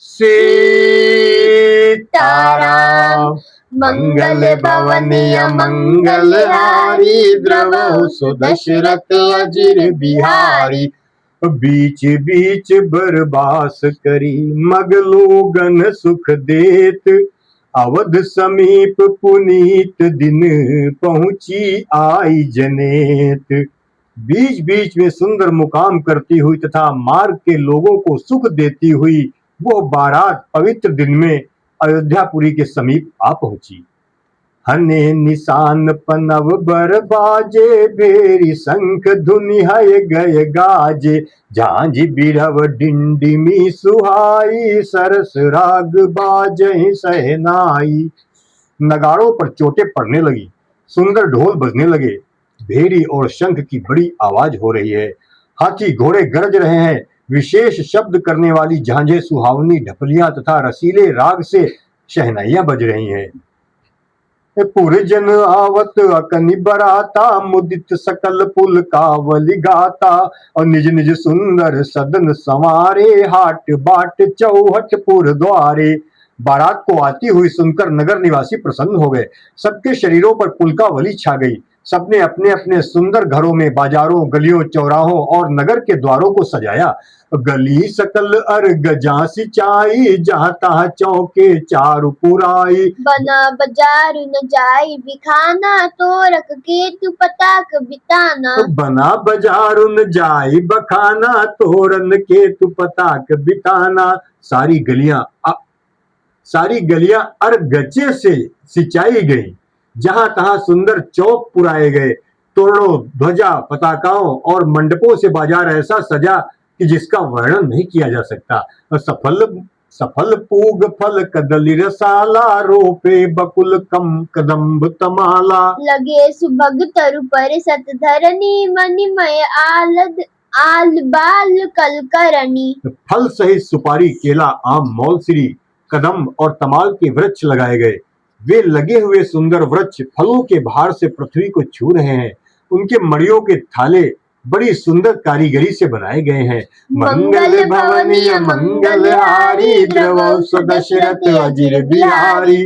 सीताराम। मंगल भवनीय मंगलहारी द्रवहु सुदशरथ अजिर बिहारी। बीच बीच बरबास करी मगलोगन सुख देत। अवध समीप पुनीत दिन पहुंची आई जनेत। बीच बीच में सुंदर मुकाम करती हुई तथा मार्ग के लोगों को सुख देती हुई वो बारात पवित्र दिन में अयोध्यापुरी के समीप आ पहुंची। हने निशान पनव बर बाजे भेरी शंख धुनि हय गय गाजे। झांझ बिरव डिंडिमी सुहाई सरस राग बाजहि सहनाई। नगाड़ों पर चोटें पड़ने लगी, सुंदर ढोल बजने लगे, भेरी और शंख की बड़ी आवाज हो रही है। हाथी घोड़े गरज रहे हैं, विशेष शब्द करने वाली झांझें सुहावनी ढपलियां तथा रसीले राग से शहनाइयां बज रही हैं। पुरजन आवत अकनि बराता मुदित सकल पुल कावली गाता। और निज निज सुंदर सदन संवारे हाट बाट चौहट पुर द्वारे। बारात को आती हुई सुनकर नगर निवासी प्रसन्न हो गए। सबके शरीरों पर पुलकावली छा गई। सबने अपने अपने सुंदर घरों में बाजारों, गलियों, चौराहों और नगर के द्वारों को सजाया। गली सकल अर्ग जहाँ सिंचाई, जहाँ तहाँ चौके चारु पुराई। बना बाजार न जाई बिखाना, तोरक केतु पताक बिताना। बना बाजार न जाई बखाना, तोरन केतु पताक बिताना। सारी गलियां अर्गचे से सिंचाई गई। जहां तहां सुंदर चौक पुराए गए। तोरणों, ध्वजा, पताकाओं और मंडपों से बाजार ऐसा सजा कि जिसका वर्णन नहीं किया जा सकता। सफल पूग फल कदली रसाला, रोपे बकुल कम कदम्ब तमाला। लगे सुभग तरु पर सत धरनी, मणिमय आल बाल कलकरणी। फल सहित सुपारी, केला, आम, मौलसिरी, कदम्ब और तमाल के वृक्ष लगाए गए। वे लगे हुए सुंदर वृक्ष फलों के भार से पृथ्वी को छू रहे हैं। उनके मड़ियों के थाले बड़ी सुंदर कारीगरी से बनाए गए हैं। मंगल भवनीय मंगलहारी द्रवहु सुदशरथ अजिर बिहारी।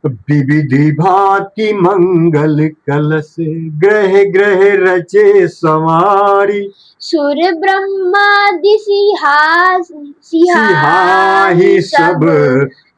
विविधि भांति मंगल कलश ग्रह ग्रह रचे संवारी। सुर ब्रह्मादि सिहाही सब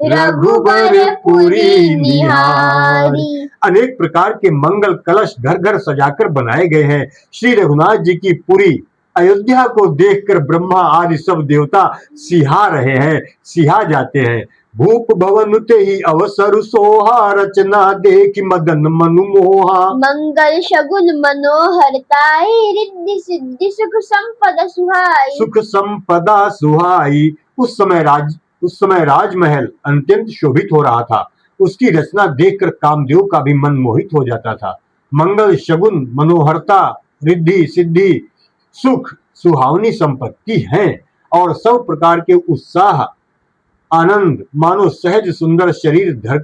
रघुबर पुरी निहारी। अनेक प्रकार के मंगल कलश घर घर सजाकर बनाए गए हैं। श्री रघुनाथ जी की पुरी अयोध्या को देखकर ब्रह्मा आदि सब देवता सिहा रहे हैं, सिहा जाते हैं। भूप भवन ते ही अवसर सोहा, रचना देख मदन मनु मोहा। मंगल शगुन मनोहरताई, रिद्धि सिद्धि सुख संपदा सुहाई। सुख संपदा सुहाई। उस समय राजमहल अत्यंत शोभित हो रहा था। उसकी रचना देखकर कामदेव का भी मन मोहित हो जाता था। मंगल शगुन, मनोहरता, रिद्धि सिद्धि, सुख, सुहावनी संपत्ति हैं और सब प्रकार के उत्साह, आनंद मानो सहज सुंदर शरीर धर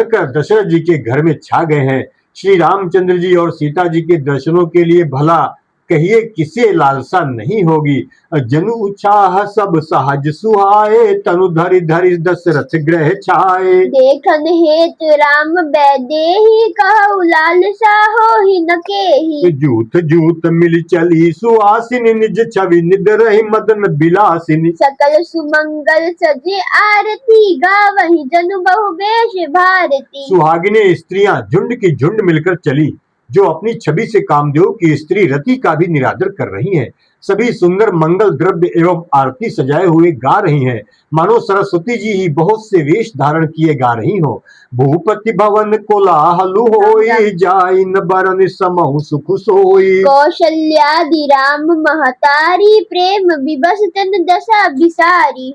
कर दशरथ जी के घर में छा गए हैं। श्री रामचंद्र जी और सीता जी के दर्शनों के लिए भला कहिए किसे लालसा नहीं होगी। जनु उछाह सब सहज सुहाए, तनु धरि धरि दशरथ ग्रह छाए। देखन हेतु राम बैदेही, कहु लालसा होहि न केही। जूथ जूथ मिल चली सुहासिनी, निज छवि निध रही मदन बिलासिनी। सकल सुमंगल सजे आरती, गावहि जनु बहु बेश भारती। सुहागिने स्त्रियां झुंड की झुंड मिलकर चली, जो अपनी छवि से कामदेव की स्त्री रति का भी निरादर कर रही हैं। सभी सुंदर मंगल द्रव्य एवं आरती सजाए हुए गा रही हैं, मानो सरस्वती जी ही बहुत से वेश धारण किए गा रही हो। भूपति भवन कोलाहल होई, जाई न बरन समहु सुख सोई। कौशल्यादि राम महतारी, प्रेम विवश तन दशा बिसारी।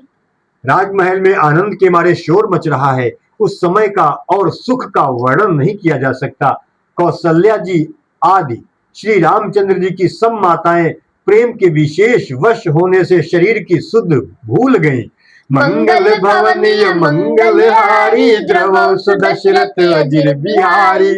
राजमहल में आनंद के मारे शोर मच रहा है। उस समय का और सुख का वर्णन नहीं किया जा सकता। कौशल्या जी आदि श्री रामचंद्र जी की सब माताएं प्रेम के विशेष वश होने से शरीर की सुध भूल गईं। मंगल भवनीय मंगलहारी द्रवहु सुदशरथ अजिर बिहारी।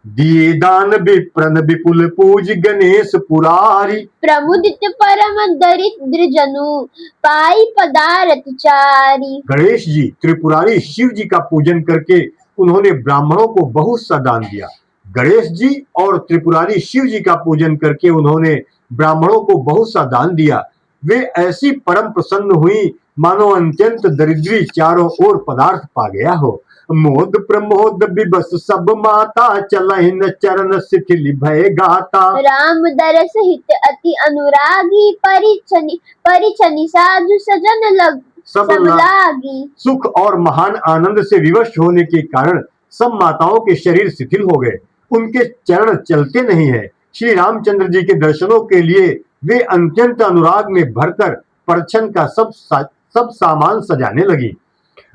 दिए दान विप्रन विपुल पूज गणेश पुरारी। प्रमुदित परम दरिद्र जनु पाई पदारथ चारी। गणेश जी त्रिपुरारी शिव जी का पूजन करके उन्होंने ब्राह्मणों को बहुत सा दान दिया। गणेश जी और त्रिपुरारी शिव जी का पूजन करके उन्होंने ब्राह्मणों को बहुत सा दान दिया। वे ऐसी परम प्रसन्न हुई मानो अत्यंत दरिद्री चारों ओर पदार्थ पा गया हो। मोद प्रमोद विबस सब माता चलहिन चरण शिथिल भय गाता। राम दरस हित अति अनुरागी परिछनि परिछनि साधु सजन लग सब सब लागी। सुख और महान आनंद से विवश होने के कारण सब माताओं के शरीर शिथिल हो गए, उनके चरण चलते नहीं है। श्री रामचंद्र जी के दर्शनों के लिए वे अत्यंत अनुराग में भरकर परछन का सब सामान सजाने लगी।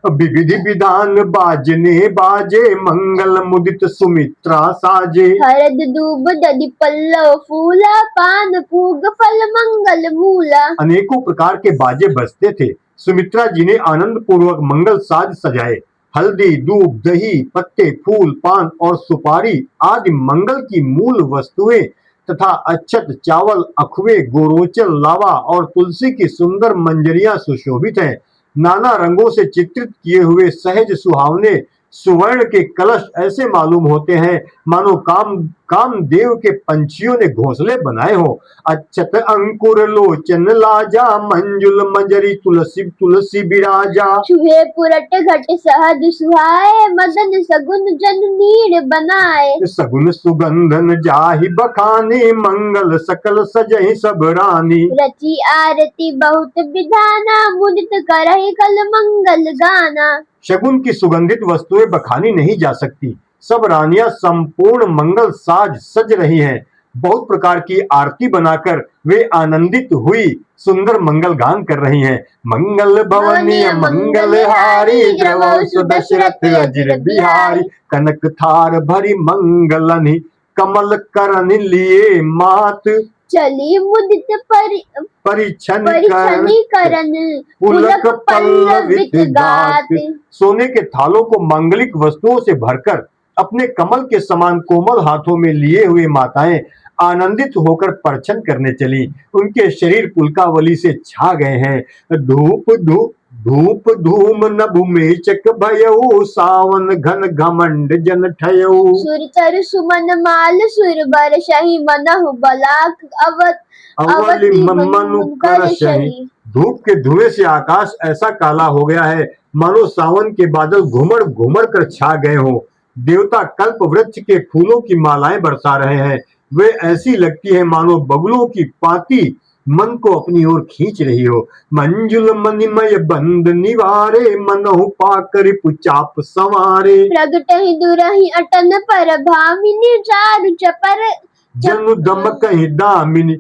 विविधि विधान बाजने बाजे मंगल मुदित सुमित्रा साजे। हरद दूब दधि पल्लव फूला पान पूग फल मंगल मूला। अनेकों प्रकार के बाजे बजते थे। सुमित्रा जी ने आनंद पूर्वक मंगल साज सजाए। हल्दी दूब दही पत्ते फूल पान और सुपारी आदि मंगल की मूल वस्तुएं तथा अक्षत चावल अखवे गोरोचन लावा और तुलसी की सुंदर मंजरियां सुशोभित हैं। नाना रंगों से चित्रित किए हुए सहज सुहावने सुवर्ण के कलश ऐसे मालूम होते हैं मानो कामदेव के पंछियों ने घोंसले बनाए हो। अक्षत अंकुर लोचन लाजा मंजुल मंजरी तुलसी तुलसी बिराजा। छुहे पुरट घट सहज सुहाए मदन सगुन जन नीड़ बनाए। सगुन सुगंधन जाहि बखानी मंगल सकल सजहि सब रानी। रची आरती बहुत विधाना मुदित करहि कल मंगल गाना। शगुन की सुगंधित वस्तुएं बखानी नहीं जा सकती। सब रानियां संपूर्ण मंगल साज सज रही हैं। बहुत प्रकार की आरती बनाकर वे आनंदित हुई सुंदर मंगल गान कर रही हैं। मंगल भवनीय मंगल हारी द्रवौ सुदशरथ अजिर बिहारी। कनक थार भरी मंगलनि कमल करन लिए मात। चली मुदित परिछन करन पुलक पल्लवित गात। सोने के थालों को मांगलिक वस्तुओं से भरकर अपने कमल के समान कोमल हाथों में लिए हुए माताएं आनंदित होकर परछन करने चली। उनके शरीर पुलकावली से छा गए हैं। धूप धूप धूप धूम नभु मेचक भयऊ सावन घन घमंड जन ठयऊ। सुर चर सुमन माल सुर बर शही मनहु बलाक अवली मनु कर शही। धूप के धुएं से आकाश ऐसा काला हो गया है मानो सावन के बादल घुमड़ घुमड़ कर छा गए हो। देवता कल्प वृक्ष के फूलों की मालाएं बरसा रहे हैं। वे ऐसी लगती है मानो बगुलों की पाती मन को अपनी ओर खींच रही हो। मंजुल मणिमय बंद निवारे मनहु पाकर पुचाप संवारे। प्रगट ही दुरहि अटन पर भामिनी चारु चपर जनु दम कहीं दामिनी।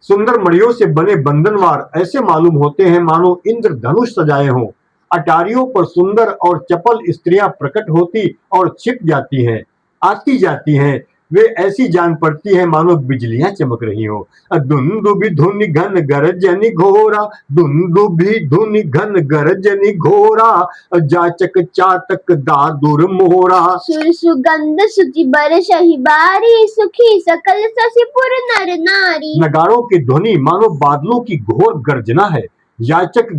सुंदर मणियों से बने बंधनवार ऐसे मालूम होते हैं मानो इंद्र धनुष सजाए हों। अटारियों पर सुंदर और चपल स्त्रियां प्रकट होती और छिप जाती हैं, आती जाती हैं। वे ऐसी जान पड़ती है मानो बिजलियां चमक रही हो। दुंदुभि धुनि घन गरजनि घोरा। दुंदुभि धुनि घन गरजनि घोरा। जाचक चातक दादुर मोरा। सुर सुगंध सुचि बर शही बारी सुखी सकल शशिपुर नर नारी। नगाड़ों की ध्वनि मानो बादलों की घोर गर्जना है। याचक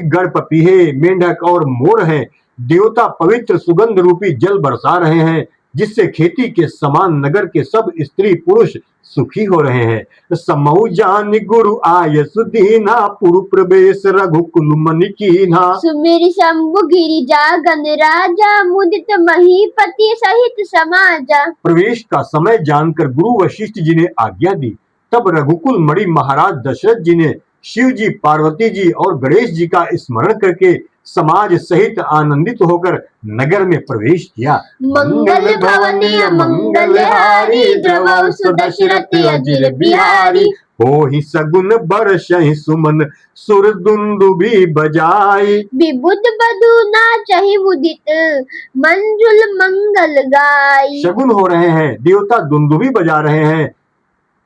गण पपीहे मेंढक और मोर हैं। देवता पवित्र सुगंध रूपी जल बरसा रहे हैं जिससे खेती के समान नगर के सब स्त्री पुरुष सुखी हो रहे हैं। समऊ जान गुरु आय सुदीना पुरु प्रवेश रघुकुल मनि कीन्हा। सुमिर शंभु गिरिजा गण राजा मुदित महीपति सहित समाजा। प्रवेश का समय जानकर गुरु वशिष्ठ जी ने आज्ञा दी। तब रघुकुल मणि महाराज दशरथ जी ने शिव जी पार्वती जी और गणेश जी का स्मरण करके समाज सहित आनंदित होकर नगर में प्रवेश किया। मंगल भवनीय मंगल हारी द्रवौ सुदशरथ अजिर बिहारी। हो ही सगुन बरसहि सुमन सुर दुंदुभि बजाई। विबुध बधु नाचहि मुदित मंजुल मंगल गाई। शगुन हो रहे हैं, देवता दुंदुभि बजा रहे हैं,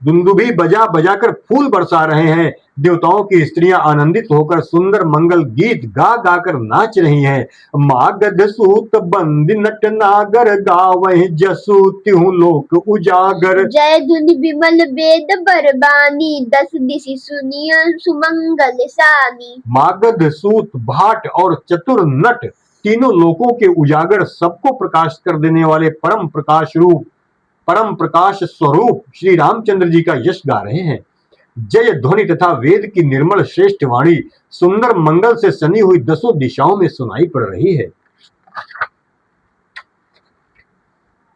दुंदुभी बजा बजाकर फूल बरसा रहे हैं। देवताओं की स्त्रियां आनंदित होकर सुंदर मंगल गीत गा गाकर नाच रही हैं। मागध सूत बंद नट नागर गावहि जसु तिहु लोक उजागर। जय धुनि विमल वेद बरबानी, दस दिशि सुनिय सुमंगल सानी। मागध सूत भाट और चतुर नट तीनों लोकों के उजागर सबको प्रकाश कर देने वाले परम प्रकाश स्वरूप श्री रामचंद्र जी का यश गा रहे हैं। जय ध्वनि तथा वेद की निर्मल श्रेष्ठ वाणी सुंदर मंगल से सनी हुई दसों दिशाओं में सुनाई पड़ रही है।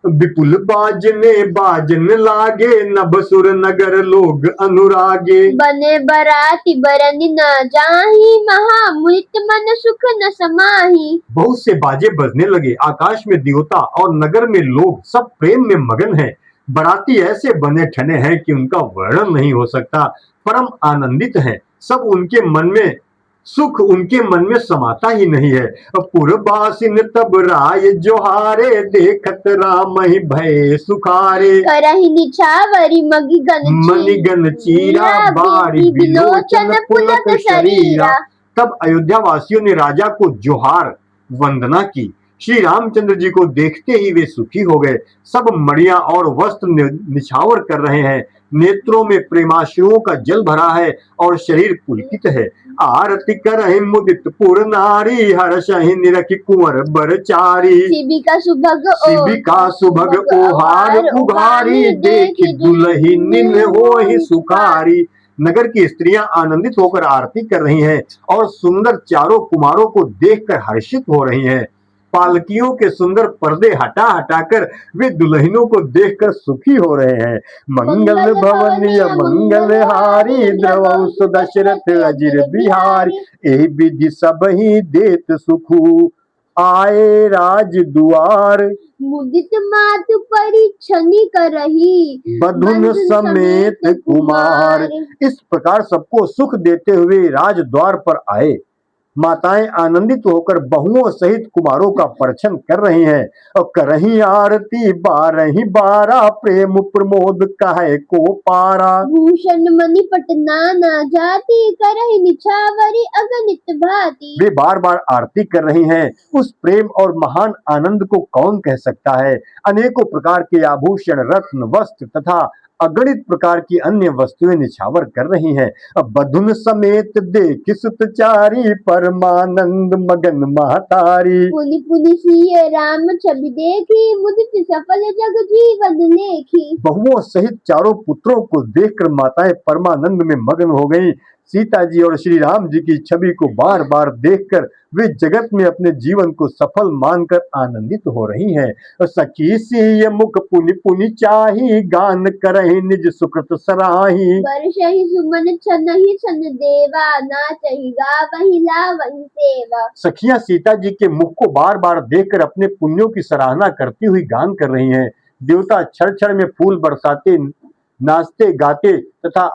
विपुल बाजन लागे, नभसुर नगर लोग अनुरागे। बने बराती बरन न जाही, महामुनित मन सुख न समाही। बहुत से बाजे बजने लगे, आकाश में देवता और नगर में लोग सब प्रेम में मगन हैं। बराती ऐसे बने ठने हैं कि उनका वर्णन नहीं हो सकता। परम आनंदित हैं, सब उनके मन में सुख उनके मन में समाता ही नहीं है। पुरबासिन तब राय जोहारे, देखत राम ही भय सुखारे। करहि निछावरी मणिगन चीरा, बारी बिलोचन पुलक शरीरा। तब अयोध्या वासियों ने राजा को जोहार वंदना की। श्री रामचंद्र जी को देखते ही वे सुखी हो गए। सब मड़िया और वस्त्र निछावर कर रहे हैं। नेत्रों में प्रेमाश्रुओं का जल भरा है और शरीर पुलकित है। आरती करहि मुदित पुर नारी, हर्षहि निरखि कुंवर बरचारी। शिबिका सुभग ओहार उघारी, देखि दुलहिन होहि सुखारी। नगर की स्त्रियां आनंदित होकर आरती कर रही हैं और सुंदर चारों कुमारों को देखकर हर्षित हो रही हैं। पालकियों के सुंदर पर्दे हटा हटाकर वे दुल्हनों को देखकर सुखी हो रहे हैं। मंगल भवनीय मंगल हारी, द्रवहु दशरथ अजिर बिहारी। एहि विधि सब ही देत सुखु, आए राज दुआर। मुदित मातु परिछनि करही, बधुन समेत कुमार। इस प्रकार सबको सुख देते हुए राज द्वार पर आए। माताएं आनंदित होकर बहुओं सहित कुमारों का परिछन कर रही हैं और करही आरती बारही बारा, प्रेम प्रमोद कहे को पारा। भूषण मणि पटना न जाती, करहि निछावरी अगणित भांति। वे बार बार आरती कर रही हैं। उस प्रेम और महान आनंद को कौन कह सकता है। अनेकों प्रकार के आभूषण, रत्न, वस्त्र तथा अगणित प्रकार की अन्य वस्तुएं निछावर कर रही हैं। अब बधुन समेत देखि सुतचारी, परमानंद मगन महतारी। पुनि पुनि सिय राम छवि देखी, मुदित सफल जग जीवन लेखी। बहुओं सहित चारों पुत्रों को देखकर माताएं परमानंद में मगन हो गईं। सीता जी और श्री राम जी की छवि को बार बार देखकर वे जगत में अपने जीवन को सफल मानकर आनंदित हो रही हैं। सखी सिय मुख पुनि पुनि चाही, गान करहि निज सुकृत सराही। वर्षहि सुमन छनहि छन देवा, नाचहि गावहि लावहि सेवा। सखियां सीता जी के मुख को बार बार देखकर अपने पुण्यों की सराहना करती हुई गान कर रही हैं। देवता क्षण क्षण में फूल बरसाते, नाचते गाते तथा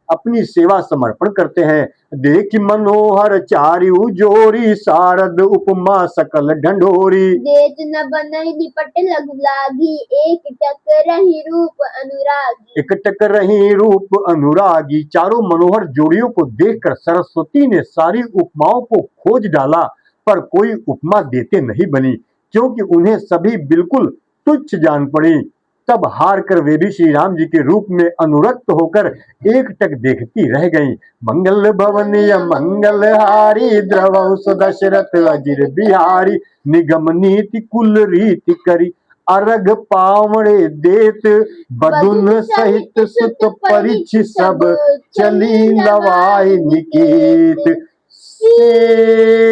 अपनी सेवा समर्पण करते हैं। देख मनोहर चारिउ जोरी, शारद उपमा सकल ढंढोरी। देत न बनहि निपट लघु लागी, एक टक रही रूप अनुरागी। एक टक रही रूप अनुरागी। चारों मनोहर जोड़ियों को देखकर सरस्वती ने सारी उपमाओं को खोज डाला, पर कोई उपमा देते नहीं बनी, क्योंकि उन्हें सभी बिल्कुल तुच्छ जान पड़ी। तब हार कर वे भी श्री राम जी के रूप में अनुरक्त होकर एक टक देखती रह गईं। मंगल भवनीय मंगल हारी, द्रवहु दशरथ अजिर बिहारी। निगम नीति कुल रीति करी, अर्घ पावड़े देत, बधुन सहित सुत परिछ, सब चली लवाई निकेत। से राम चली लवाई निकेत।